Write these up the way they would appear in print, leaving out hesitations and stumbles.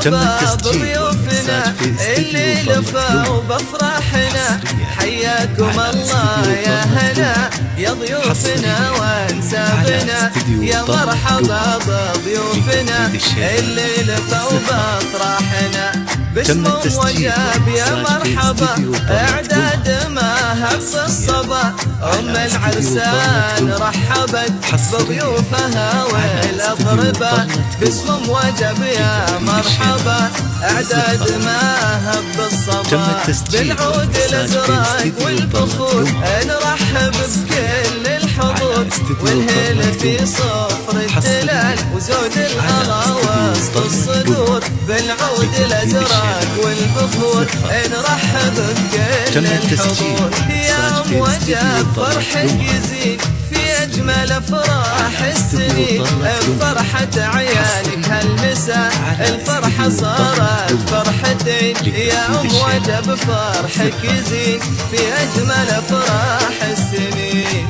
بضيوفنا اللي لفوا بافراحنا. حياكم الله يا هلا يا ضيوفنا وانسابنا، يا مرحبا بضيوفنا اللي لفوا بافراحنا. باسم وجاب يا مرحبا اعداد ما هب الصبا، العرسان رحبت بضيوفها والاقرباء. باسم وجب يا مرحبا اعداد ما هب الصبا، بالعود الازرق والبخور نرحب بكل الحضور. والهيل في صفر التلال وزود الغلا وسط الصدور، بالعود الازرق والبخور نرحب بكل الحضور. يا وجب فرحك يزيد في أجمل أفراح السنين، فرحة عيالك هالمساء الفرحة صارت فرحتين. يا وجب فرحك يزيد في أجمل أفراح السنين.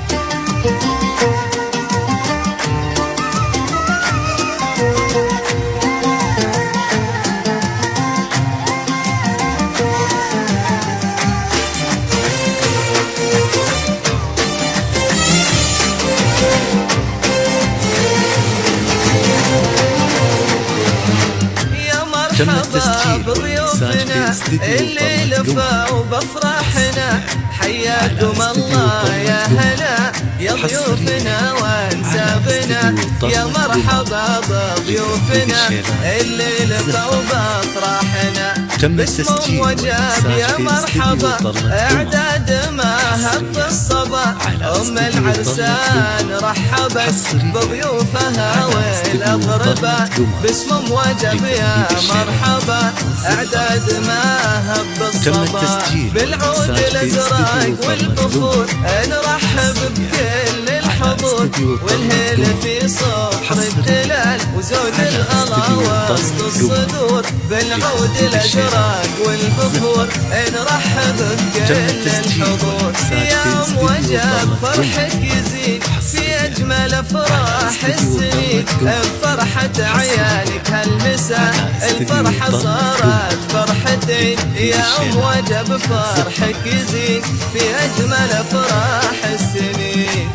مرحبا بضيوفنا اللي لفوا بافراحنا. حياكم الله يا هلا يا ضيوفنا وانسابنا، يا مرحبا بضيوفنا اللي لفوا بافراحنا. باسم وجاب يا مرحبا اعداد ما هب الصبا، العرسان رحبت بضيوفها والاقرباء. باسم وجب يا مرحبا اعداد ما هب الصبا، بالعود الازرق والبخور نرحب بكل الحضور. والهيل في صفر التلال وزود الغلا وسط الصدور، بالعود الازرق والبخور نرحب بكل الحضور. يا وجب فرحك يزيد في اجمل افراح السنين، فرحة عيالك هالمساء الفرحة صارت فرحتين. يا وجب فرحك يزيد في اجمل افراح السنين.